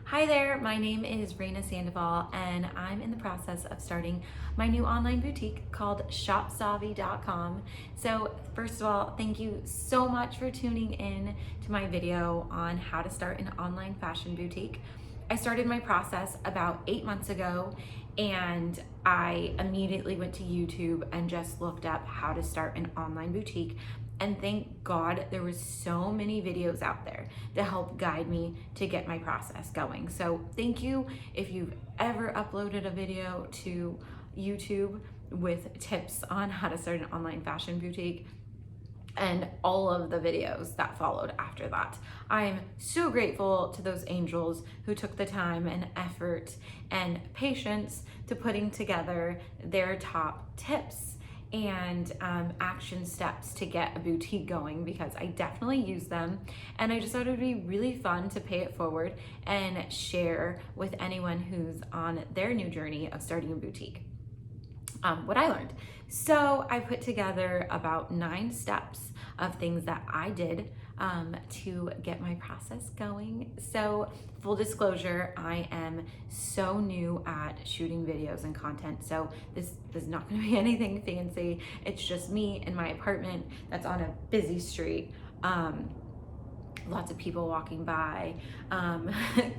Hi there, my name is Reyna and I'm in the process of starting my new online boutique called shopsavvy.com. So first of all, thank you so much for tuning in to my video on how to start an online fashion boutique. I started my process about 8 months ago and I immediately went to YouTube and just looked up how to start an online boutique. And thank God there was so many videos out there to help guide me to get my process going. So thank you if you've ever uploaded a video to YouTube with tips on how to start an online fashion boutique and all of the videos that followed after that. I'm so grateful to those angels who took the time and effort and patience to putting together their top tips and action steps to get a boutique going, because I definitely use them and I just thought it would be really fun to pay it forward and share with anyone who's on their new journey of starting a boutique what I learned. So I put together about 9 steps of things that I did to get my process going. So full disclosure, I am so new at shooting videos and content. So this is not gonna be anything fancy. It's just me in my apartment that's on a busy street. Lots of people walking by,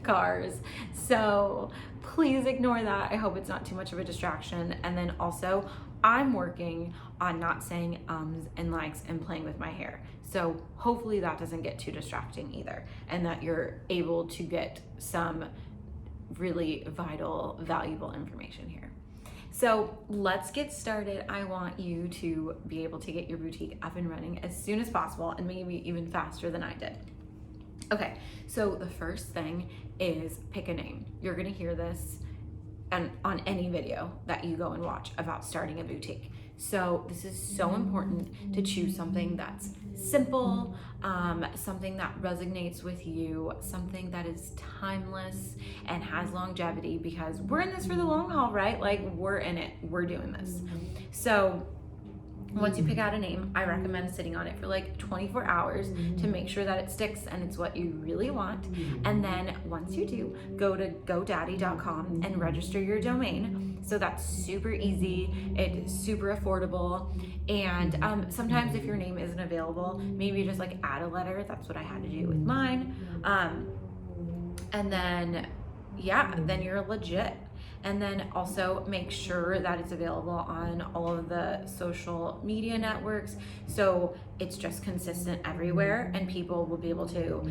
cars. So please ignore that. I hope it's not too much of a distraction. And then also, I'm working on not saying ums and likes and playing with my hair. So hopefully that doesn't get too distracting either, and that you're able to get some really vital, valuable information here. So let's get started. I want you to be able to get your boutique up and running as soon as possible, and maybe even faster than I did. Okay, so the first thing is pick a name. You're gonna hear this and on any video that you go and watch about starting a boutique. So this is so important to choose something that's simple, something that resonates with you, something that is timeless and has longevity, because we're in this for the long haul, right? Like, we're in it, we're doing this. So once you pick out a name, I recommend sitting on it for like 24 hours to make sure that it sticks and it's what you really want. And then once you do, go to godaddy.com and register your domain. So that's super easy, it's super affordable. And sometimes if your name isn't available, maybe just like add a letter. That's what I had to do with mine. And then, yeah, then you're legit. And then also make sure that it's available on all of the social media networks, so it's just consistent everywhere and people will be able to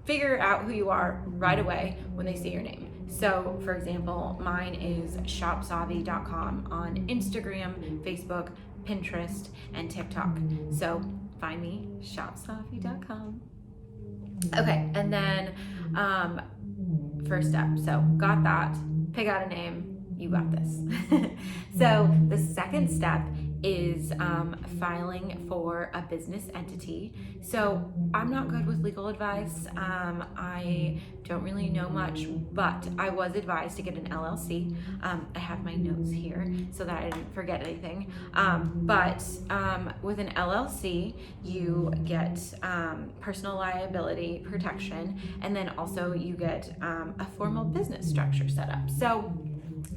figure out who you are right away when they see your name. So for example, mine is shopsavvy.com on Instagram, Facebook, Pinterest, and TikTok. So find me, shopsavvy.com. Okay, and then first step, so got that. Pick out a name, you got this. So the second step is filing for a business entity. So I'm not good with legal advice. I don't really know much, but I was advised to get an LLC. I have my notes here so that I didn't forget anything. But with an LLC, you get personal liability protection, and then also you get a formal business structure set up. So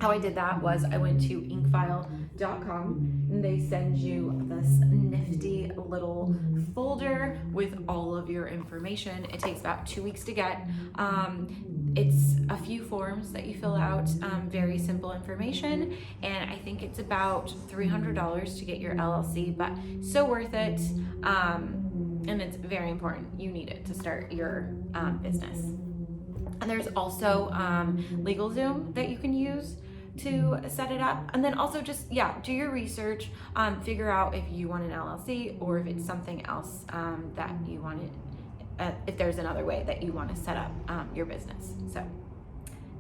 how I did that was I went to inkfile.com and they send you this nifty little folder with all of your information. It takes about 2 weeks to get. It's a few forms that you fill out, very simple information, and I think it's about $300 to get your LLC, but so worth it. And it's very important. You need it to start your business. And there's also LegalZoom that you can use to set it up. And then also just, do your research, figure out if you want an LLC or if it's something else that you want if there's another way that you want to set up your business. So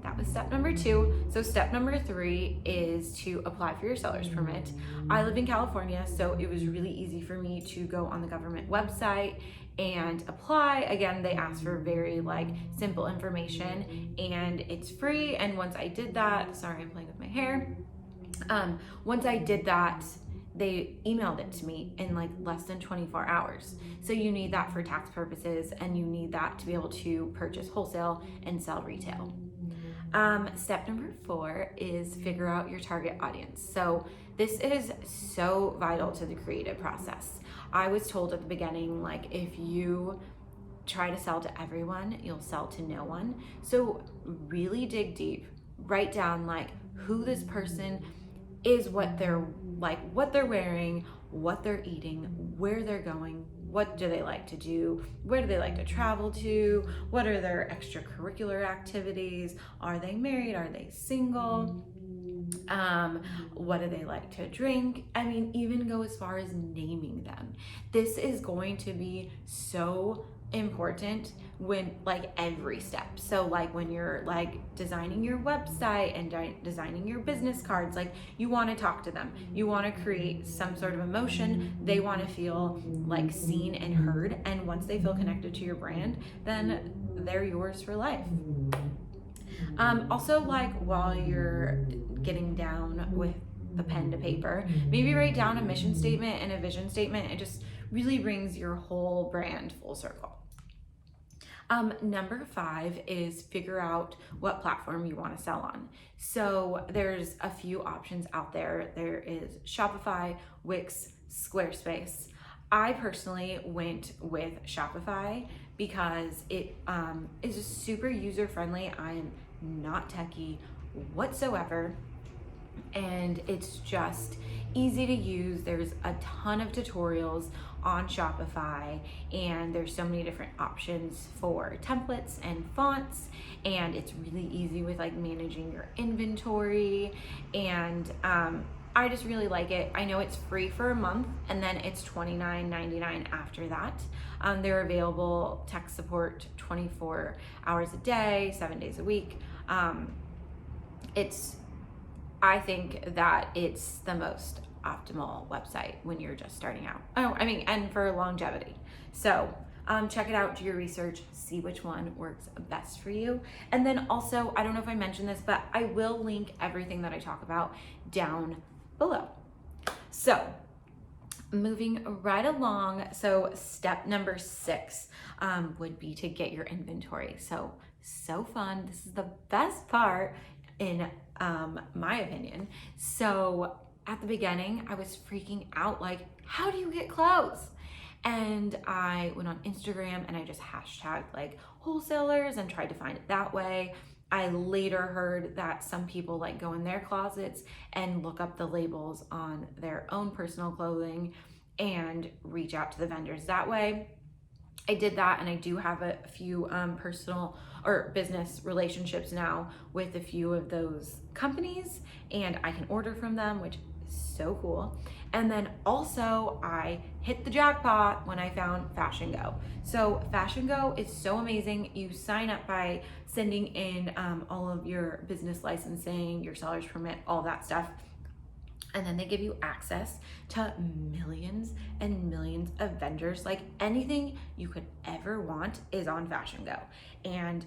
that was step number 2. So step number 3 is to apply for your seller's permit. I live in California, so it was really easy for me to go on the government website and apply. Again, they ask for very simple information and it's free. And once I did that, sorry, I'm playing with my hair. Once I did that, they emailed it to me in like less than 24 hours. So you need that for tax purposes, and you need that to be able to purchase wholesale and sell retail. Step number 4 is figure out your target audience. So this is so vital to the creative process. I was told at the beginning, like, if you try to sell to everyone, you'll sell to no one. So really dig deep, write down like who this person is, what they're like, what they're wearing, what they're eating, where they're going, what do they like to do, where do they like to travel to, what are their extracurricular activities, are they married, are they single, what do they like to drink. I mean, even go as far as naming them. This is going to be so important when like every step. So like when you're like designing your website and designing your business cards, like you want to talk to them, you want to create some sort of emotion, they want to feel like seen and heard, and once they feel connected to your brand, then they're yours for life. Also, like while you're getting down with the pen to paper, maybe write down a mission statement and a vision statement. It just really brings your whole brand full circle. Number 5 is figure out what platform you want to sell on. So there's a few options out there. There is Shopify, Wix, Squarespace. I personally went with Shopify because it is just super user friendly. I am not techie whatsoever, and it's just easy to use. There's a ton of tutorials on Shopify, and there's so many different options for templates and fonts, and it's really easy with like managing your inventory, and I just really like it. I know it's free for a month, and then it's $29.99 after that. They're available tech support 24 hours a day, 7 days a week. I think that it's the most optimal website when you're just starting out. And for longevity. So check it out, do your research, see which one works best for you. And then also, I don't know if I mentioned this, but I will link everything that I talk about down below. So moving right along, so step number 6 would be to get your inventory. So fun. This is the best part in my opinion. So at the beginning, I was freaking out, like, how do you get clothes? And I went on Instagram and I just hashtagged like wholesalers and tried to find it that way. I later heard that some people like go in their closets and look up the labels on their own personal clothing and reach out to the vendors that way. I did that, and I do have a few personal or business relationships now with a few of those companies, and I can order from them, which is so cool. And then also I hit the jackpot when I found Fashiongo. So Fashiongo is so amazing. You sign up by sending in all of your business licensing, your seller's permit, all that stuff. And then they give you access to millions and millions of vendors. Like anything you could ever want is on Fashiongo. And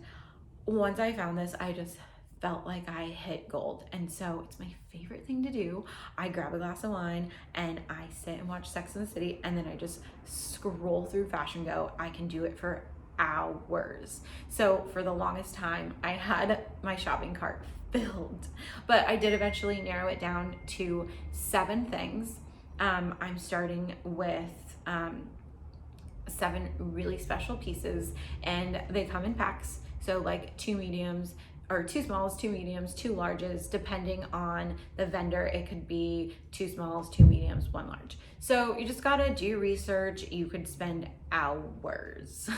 once I found this, I just felt like I hit gold. And so it's my favorite thing to do. I grab a glass of wine and I sit and watch Sex and the City, and then I just scroll through Fashiongo. I can do it for hours. So for the longest time, I had my shopping cart filled, but I did eventually narrow it down to 7 things. I'm starting with 7 really special pieces, and they come in packs. So like 2 mediums, or 2 smalls, 2 mediums, 2 larges, depending on the vendor. It could be 2 smalls, 2 mediums, 1 large. So you just gotta do your research. You could spend hours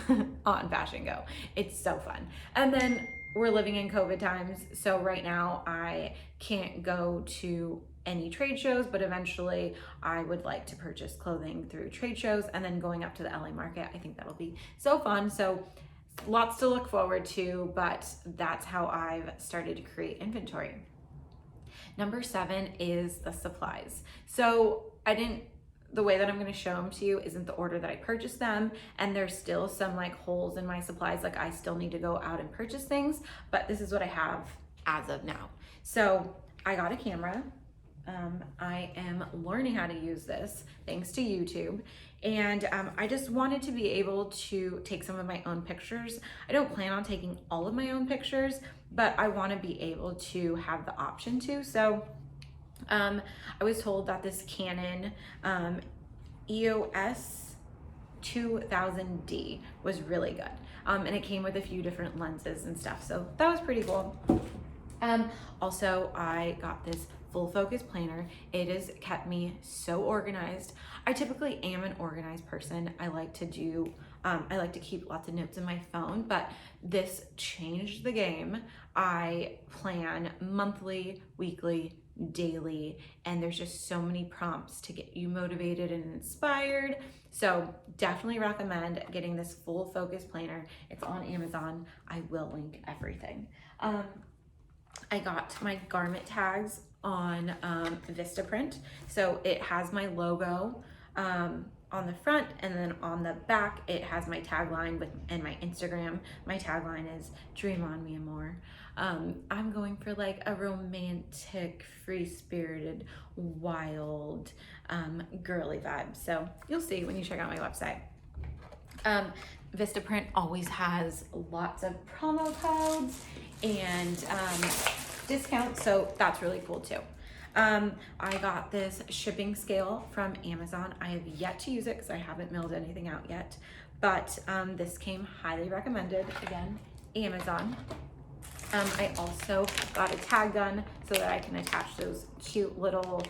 on Fashiongo. It's so fun. And then we're living in COVID times, so right now I can't go to any trade shows, but eventually I would like to purchase clothing through trade shows, and then going up to the LA market. I think that'll be so fun. So lots to look forward to, but that's how I've started to create inventory. Number 7 is the supplies. So the way that I'm going to show them to you isn't the order that I purchased them, and there's still some like holes in my supplies. Like I still need to go out and purchase things, but this is what I have as of now. So I got a camera, I am learning how to use this thanks to YouTube. And I just wanted to be able to take some of my own pictures. I don't plan on taking all of my own pictures, but I want to be able to have the option to. So I was told that this Canon EOS 2000D was really good. And it came with a few different lenses and stuff. So that was pretty cool. Also, I got this full focus planner. It has kept me so organized. I typically am an organized person. I like to keep lots of notes in my phone, but this changed the game. I plan monthly, weekly, daily, and there's just so many prompts to get you motivated and inspired. So definitely recommend getting this full focus planner. It's on Amazon. I will link everything. I got my garment tags on Vistaprint. So it has my logo on the front, and then on the back it has my tagline and my Instagram. My tagline is "Dream on me, amor." I'm going for like a romantic, free-spirited, wild, girly vibe. So you'll see when you check out my website. Vistaprint always has lots of promo codes and discounts, so that's really cool too. I got this shipping scale from Amazon. I have yet to use it because I haven't mailed anything out yet, but this came highly recommended. Again, Amazon. I also got a tag gun so that I can attach those cute little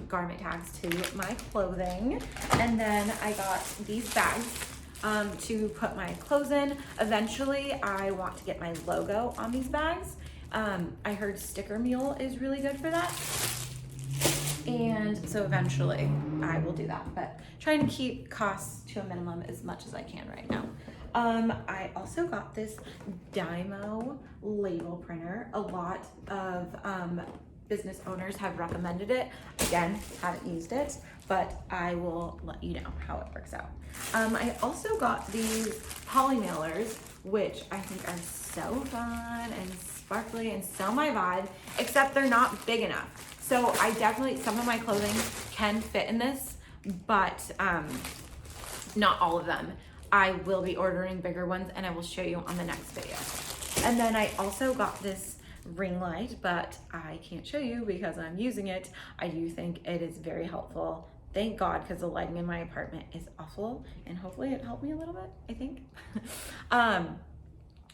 garment tags to my clothing. And then I got these bags to put my clothes in. Eventually, I want to get my logo on these bags. I heard Sticker Mule is really good for that. And so eventually I will do that, but trying to keep costs to a minimum as much as I can right now. I also got this Dymo label printer. A lot of business owners have recommended it. Again, haven't used it, but I will let you know how it works out. I also got these poly mailers, which I think are so fun and sparkly and so my vibe, except they're not big enough. So I definitely, some of my clothing can fit in this, but not all of them. I will be ordering bigger ones and I will show you on the next video. And then I also got this ring light, but I can't show you because I'm using it. I do think it is very helpful. Thank God, because the lighting in my apartment is awful, and hopefully it helped me a little bit, I think.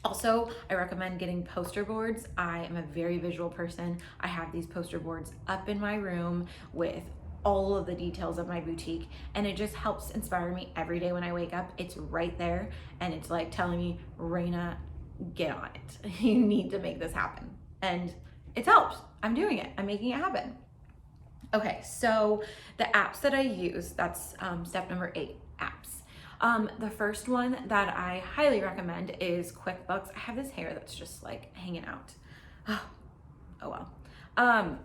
Also, I recommend getting poster boards. I am a very visual person. I have these poster boards up in my room with all of the details of my boutique, and it just helps inspire me every day when I wake up. It's right there, and it's like telling me, Reyna, get on it. You need to make this happen. And it's helped. I'm doing it. I'm making it happen. Okay, so the apps that I use, that's step number 8, apps. The first one that I highly recommend is QuickBooks. I have this hair that's just like hanging out. Oh well.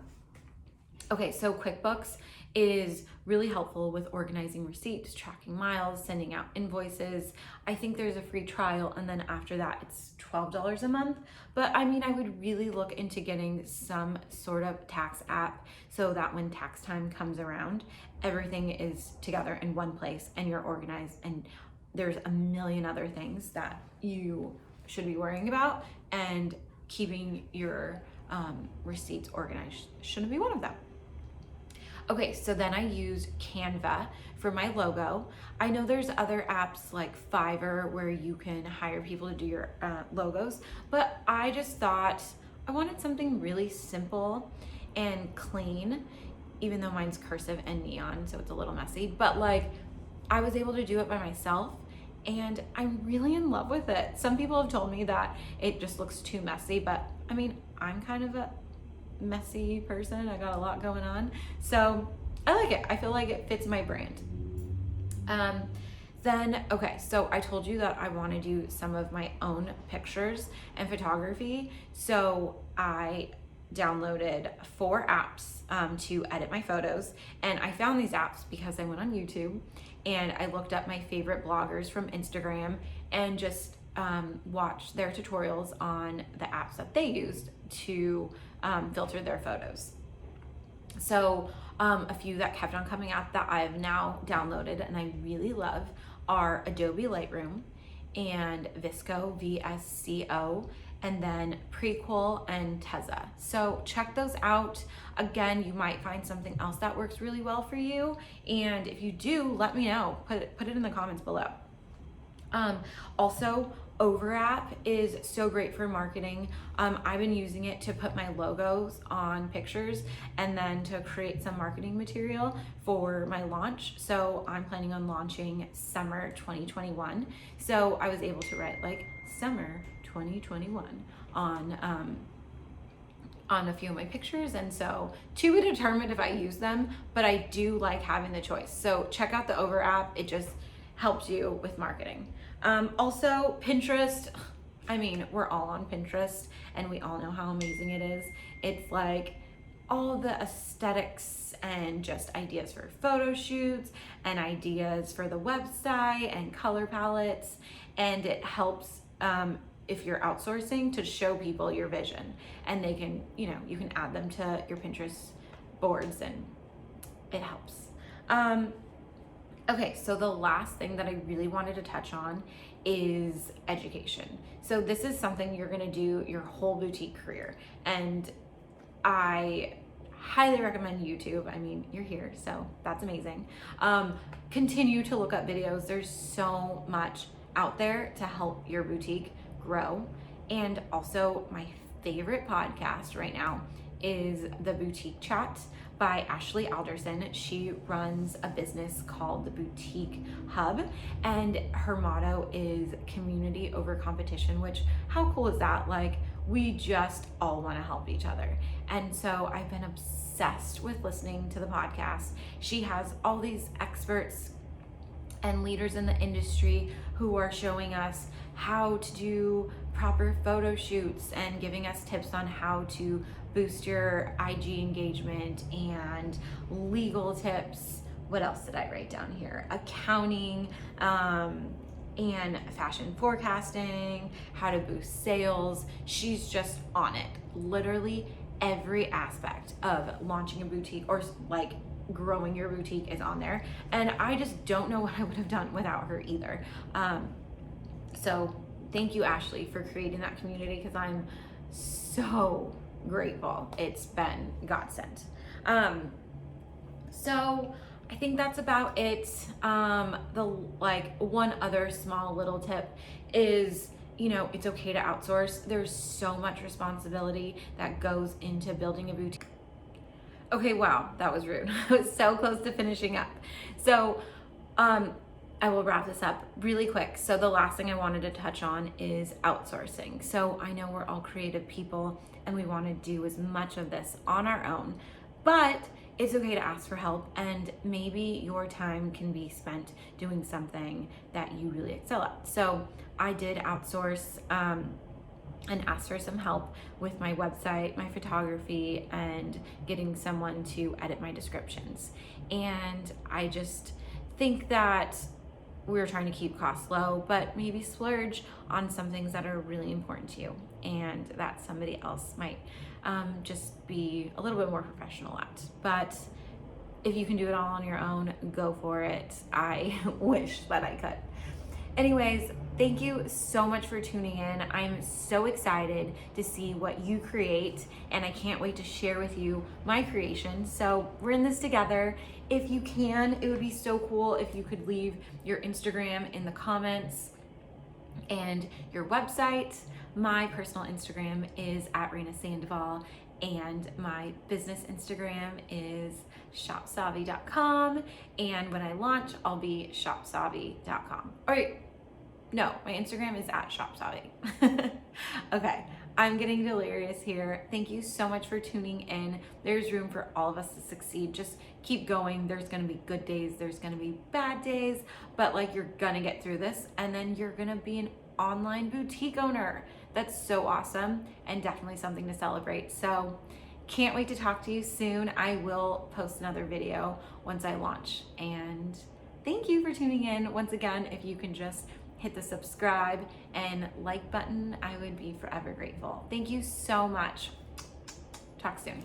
Okay, so QuickBooks is really helpful with organizing receipts, tracking miles, sending out invoices. I think there's a free trial, and then after that it's $12 a month. But I mean, I would really look into getting some sort of tax app so that when tax time comes around, everything is together in one place and you're organized, and there's a million other things that you should be worrying about, and keeping your receipts organized shouldn't be one of them. Okay, so then I use Canva for my logo. I know there's other apps like Fiverr where you can hire people to do your logos, but I just thought I wanted something really simple and clean, even though mine's cursive and neon, so it's a little messy, but like I was able to do it by myself, and I'm really in love with it. Some people have told me that it just looks too messy, but I mean, I'm kind of a messy person. I got a lot going on, so I like it. I feel like it fits my brand. Then, okay, so I told you that I want to do some of my own pictures and photography, so I downloaded 4 apps to edit my photos, and I found these apps because I went on YouTube and I looked up my favorite bloggers from Instagram and just watched their tutorials on the apps that they used to filter their photos. So a few that kept on coming out that I've now downloaded and I really love are Adobe Lightroom and VSCO, VSCO, and then Prequel and Tezza. So check those out. Again, you might find something else that works really well for you. And if you do, let me know. Put it in the comments below. Also, Overapp is so great for marketing. I've been using it to put my logos on pictures and then to create some marketing material for my launch. So I'm planning on launching summer 2021. So I was able to write like summer 2021 on a few of my pictures, and so to be determined if I use them, but I do like having the choice. So check out the Overapp. It just helps you with marketing. Also, Pinterest. I mean, we're all on Pinterest and we all know how amazing it is. It's like all the aesthetics and just ideas for photo shoots and ideas for the website and color palettes. And it helps if you're outsourcing to show people your vision, and they can, you can add them to your Pinterest boards and it helps. Okay, so the last thing that I really wanted to touch on is education. So this is something you're gonna do your whole boutique career, and I highly recommend YouTube. I mean, you're here, so that's amazing. Continue to look up videos. There's so much out there to help your boutique grow. And also, my favorite podcast right now is the Boutique Chat by Ashley Alderson. She runs a business called the Boutique Hub, and her motto is community over competition, which, how cool is that? Like, we just all want to help each other. And so I've been obsessed with listening to the podcast. She has all these experts and leaders in the industry who are showing us how to do proper photo shoots and giving us tips on how to boost your IG engagement, and legal tips. What else did I write down here? Accounting, and fashion forecasting, how to boost sales. She's just on it. Literally every aspect of launching a boutique or like growing your boutique is on there. And I just don't know what I would have done without her either. So thank you, Ashley, for creating that community, because I'm so grateful. It's been godsend. So I think that's about it. One other small little tip is, it's okay to outsource. There's so much responsibility that goes into building a boutique. Okay, wow, that was rude. I was so close to finishing up. So I will wrap this up really quick. So the last thing I wanted to touch on is outsourcing. So I know we're all creative people and we want to do as much of this on our own, but it's okay to ask for help, and maybe your time can be spent doing something that you really excel at. So I did outsource and asked for some help with my website, my photography, and getting someone to edit my descriptions. And I just think that we're trying to keep costs low, but maybe splurge on some things that are really important to you and that somebody else might just be a little bit more professional at. But if you can do it all on your own, go for it. I wish that I could. Anyways, thank you so much for tuning in. I'm so excited to see what you create, and I can't wait to share with you my creation. So we're in this together. If you can, it would be so cool if you could leave your Instagram in the comments and your website. My personal Instagram is @ReynaSandoval, and my business Instagram is shopsavvy.com. And when I launch, I'll be shopsavvy.com. All right. No, my Instagram is @shopsavvy. Okay, I'm getting delirious here. Thank you so much for tuning in. There's room for all of us to succeed. Just keep going. There's gonna be good days, there's gonna be bad days, but you're gonna get through this, and then you're gonna be an online boutique owner. That's so awesome, and definitely something to celebrate. So can't wait to talk to you soon. I will post another video once I launch. And thank you for tuning in. Once again, if you can just hit the subscribe and like button, I would be forever grateful. Thank you so much. Talk soon.